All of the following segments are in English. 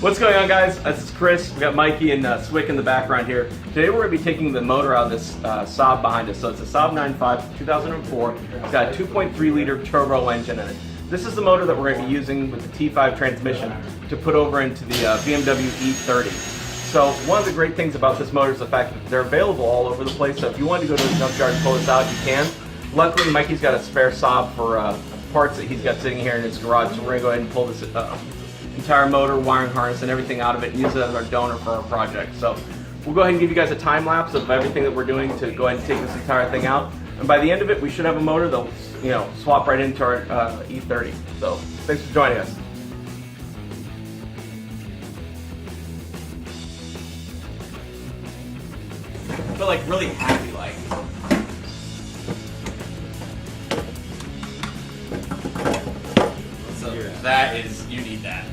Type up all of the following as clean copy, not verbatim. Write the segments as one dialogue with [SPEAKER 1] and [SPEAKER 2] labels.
[SPEAKER 1] What's going on, guys? This is Chris. We got Mikey and Swick in the background here. Today we're going to be taking the motor out of this Saab behind us. So it's a Saab 9.5 2004. It's got a 2.3 liter turbo engine in it. This is the motor that we're going to be using with the T5 transmission to put over into the BMW E30. So one of the great things about this motor is the fact that they're available all over the place. So if you want to go to the junkyard and pull this out, you can. Luckily, Mikey's got a spare Saab for parts that he's got sitting here in his garage. So we're going to go ahead and pull this entire motor, wiring harness, and everything out of it and use it as our donor for our project. So we'll go ahead and give you guys a time lapse of everything that we're doing to go ahead and take this entire thing out. And by the end of it, we should have a motor that'll, swap right into our E30. So thanks for joining us.
[SPEAKER 2] I feel like really happy, like. So that is, you need that.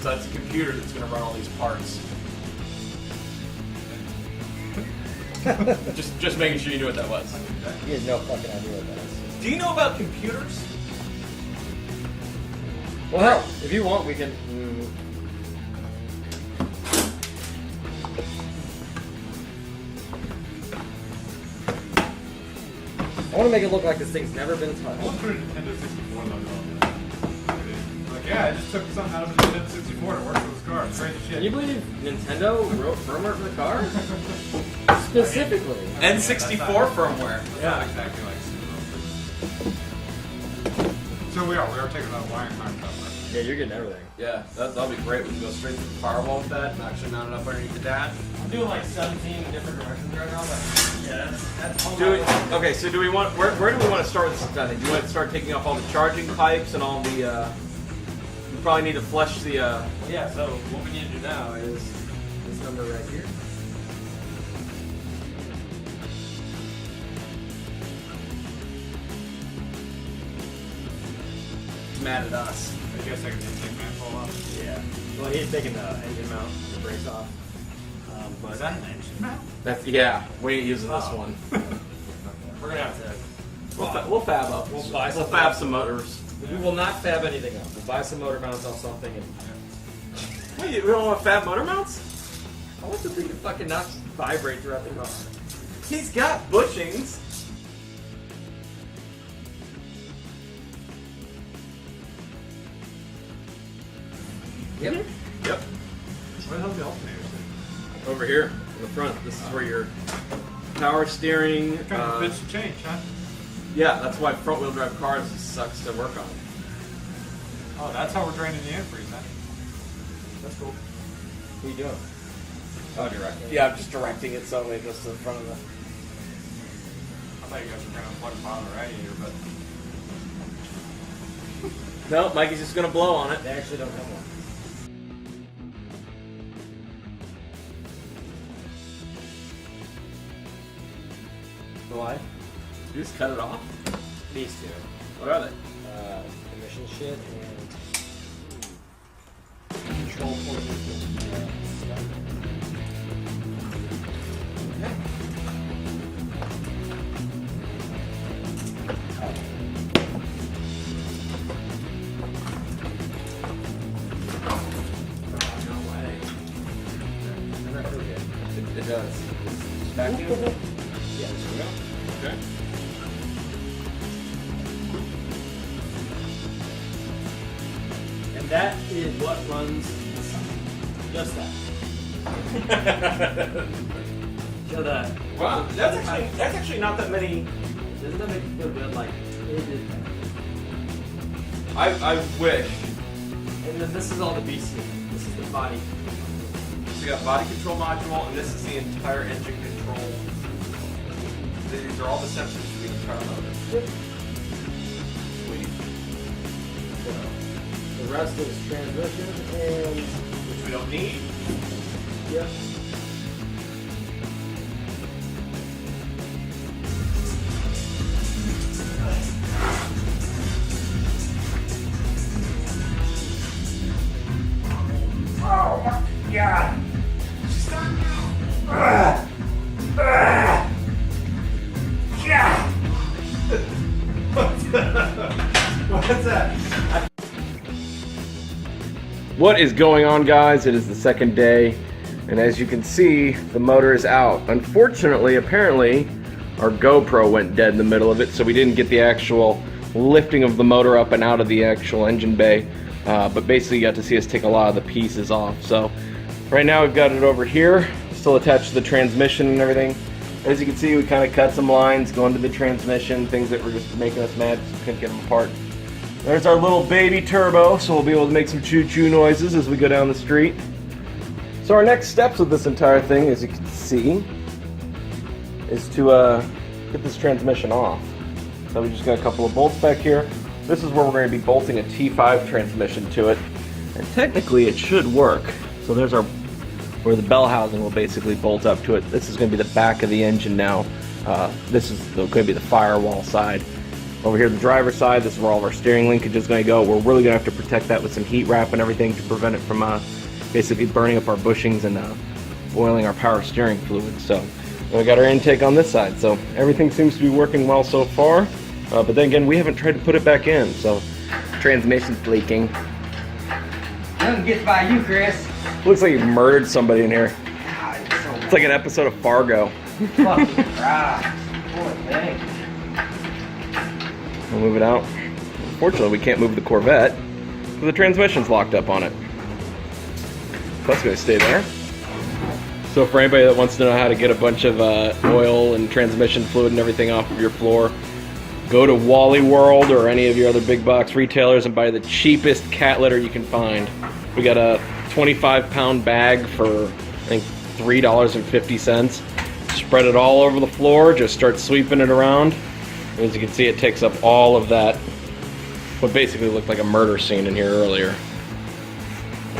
[SPEAKER 2] So it's a computer that's going to run all these parts. just making sure you knew what that was.
[SPEAKER 3] He has no fucking idea what that is.
[SPEAKER 2] Do you know about computers?
[SPEAKER 3] Well, hell, if you want, we can. I want to make it look like this thing's never been touched.
[SPEAKER 4] I want to put a Nintendo 64 logo on that. Like, yeah, I just took something out of a Nintendo 64 to work with this car. It's great as shit.
[SPEAKER 3] Can you believe Nintendo wrote firmware for the car? Specifically.
[SPEAKER 2] N64 firmware.
[SPEAKER 4] Yeah, exactly like Super. So we are taking out wiring harness stuff, right?
[SPEAKER 3] Yeah, you're getting everything.
[SPEAKER 2] Yeah, that'll be great. We can go straight to the firewall with that and actually mount it up underneath the dash.
[SPEAKER 3] I'm doing like 17 different directions right now, but yeah, that's all.
[SPEAKER 1] Okay, so do we want? Where do we want to start with this done? Do you want to start taking off all the charging pipes and all the? We probably need to flush the.
[SPEAKER 3] Yeah. So what we need to do now is this number right here.
[SPEAKER 2] He's mad at us.
[SPEAKER 4] I guess I can just take manifold off.
[SPEAKER 3] Yeah. Well, he's taking the engine mount, the brakes off.
[SPEAKER 4] Is that an engine mount?
[SPEAKER 1] That's we ain't using this one.
[SPEAKER 3] We're gonna have to.
[SPEAKER 1] We'll fab up.
[SPEAKER 3] We'll buy
[SPEAKER 1] We'll fab some motors.
[SPEAKER 3] We will not fab anything up. We'll buy some motor mounts off something and.
[SPEAKER 1] Wait, we don't want fab motor mounts?
[SPEAKER 3] I want the thing to fucking not vibrate throughout the car.
[SPEAKER 1] He's got bushings.
[SPEAKER 3] Yep.
[SPEAKER 1] Yep.
[SPEAKER 4] Where the hell's the alternator?
[SPEAKER 1] Over here in the front. This is where your power steering.
[SPEAKER 4] Kind of bitch to change, huh?
[SPEAKER 1] Yeah, that's why front wheel drive cars sucks to work on.
[SPEAKER 4] Oh, that's how we're draining the antifreeze, huh?
[SPEAKER 3] That's cool. What are you doing?
[SPEAKER 1] Oh, directing. Yeah, I'm just directing it so it goes to the front of the.
[SPEAKER 4] I thought you guys were going to unplug the bottom of the radiator, but.
[SPEAKER 1] No, Mikey's just gonna blow on it.
[SPEAKER 3] They actually don't have one. Why?
[SPEAKER 1] You just cut it off.
[SPEAKER 3] These two.
[SPEAKER 1] What are they?
[SPEAKER 3] Emission shit and control portion.
[SPEAKER 1] It does. Vacuum?
[SPEAKER 3] Yeah, there we go.
[SPEAKER 1] Okay.
[SPEAKER 3] And that is what runs just that. Show that.
[SPEAKER 1] Wow, that's actually not that many.
[SPEAKER 3] Doesn't that make you feel good? Like, it is.
[SPEAKER 1] I wish.
[SPEAKER 3] And then this is all the BC. This is the body.
[SPEAKER 1] So you got body control module, and this is the entire engine control. These are all the sensors for the entire motor.
[SPEAKER 3] Yep.
[SPEAKER 1] Sweet.
[SPEAKER 3] The rest is transmission and.
[SPEAKER 1] Which we don't need.
[SPEAKER 3] Yep.
[SPEAKER 4] Oh my god!
[SPEAKER 1] What's that? What is going on, guys? It is the second day, and as you can see, the motor is out. Unfortunately, apparently, our GoPro went dead in the middle of it, so we didn't get the actual lifting of the motor up and out of the actual engine bay. But basically, you got to see us take a lot of the pieces off. So right now, we've got it over here, still attached to the transmission and everything. As you can see, we kind of cut some lines going to the transmission, things that were just making us mad, so we couldn't get them apart. There's our little baby turbo, so we'll be able to make some choo-choo noises as we go down the street. So our next steps with this entire thing, as you can see, is to get this transmission off. So we just got a couple of bolts back here. This is where we're going to be bolting a T5 transmission to it. And technically it should work. So there's our where the bell housing will basically bolt up to it. This is going to be the back of the engine now. This is going to be the firewall side. Over here, the driver's side, this is where all of our steering linkage is going to go. We're really going to have to protect that with some heat wrap and everything to prevent it from basically burning up our bushings and boiling our power steering fluid. So we got our intake on this side. So everything seems to be working well so far. But then again, we haven't tried to put it back in. So transmission's leaking.
[SPEAKER 3] Nothing gets by you, Chris.
[SPEAKER 1] Looks like you murdered somebody in here.
[SPEAKER 3] God,
[SPEAKER 1] It's like an episode of Fargo.
[SPEAKER 3] fucking Christ. Poor thing.
[SPEAKER 1] We'll move it out. Unfortunately, we can't move the Corvette because the transmission's locked up on it. That's going to stay there. So for anybody that wants to know how to get a bunch of oil and transmission fluid and everything off of your floor, go to Wally World or any of your other big box retailers and buy the cheapest cat litter you can find. We got a 25-pound bag for, I think, $3.50. Spread it all over the floor, just start sweeping it around. As you can see, it takes up all of that, what basically looked like a murder scene in here earlier.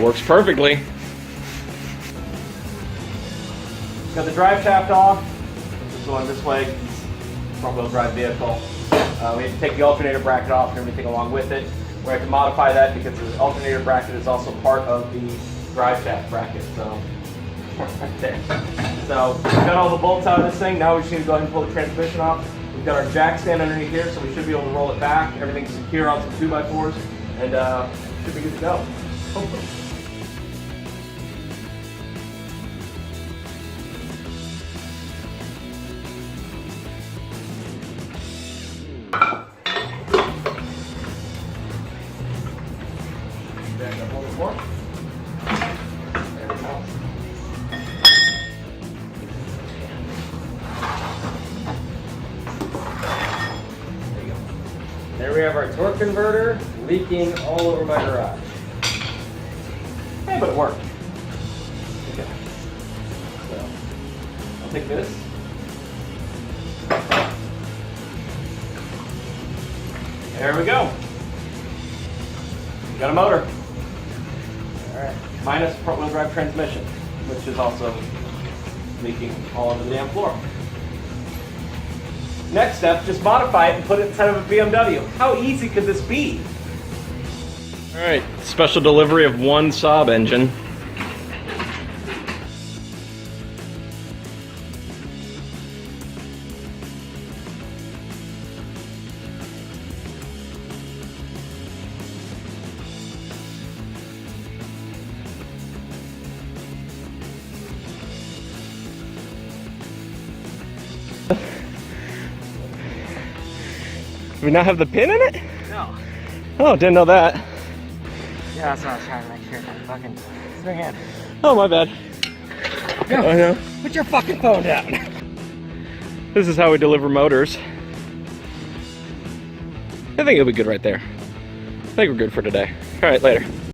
[SPEAKER 1] Works perfectly. Got the drive shaft off. Just going this way, front-wheel drive vehicle. We had to take the alternator bracket off and everything along with it. We have to modify that because the alternator bracket is also part of the drive shaft bracket. So, right there. So, we've got all the bolts out of this thing. Now we just need to go ahead and pull the transmission off. We've got our jack stand underneath here, so we should be able to roll it back. Everything's secure on some 2x4s, and should be good to go. Hopefully. Back up a little more. There we go. There we have our torque converter leaking all over my garage. Hey, but it worked. Okay. So, I'll take this. There we go. Got a motor. Alright. Minus front-wheel drive transmission, which is also leaking all over the damn floor. Next step, just modify it and put it inside of a BMW. How easy could this be? All right, special delivery of one Saab engine. Do we not have the pin in it?
[SPEAKER 3] No.
[SPEAKER 1] Oh, didn't know that.
[SPEAKER 3] Yeah, that's what I was trying to make sure that fucking swing in.
[SPEAKER 1] Oh, my bad.
[SPEAKER 3] Go.
[SPEAKER 1] I know.
[SPEAKER 3] Put your fucking phone down.
[SPEAKER 1] This is how we deliver motors. I think it'll be good right there. I think we're good for today. All right, later.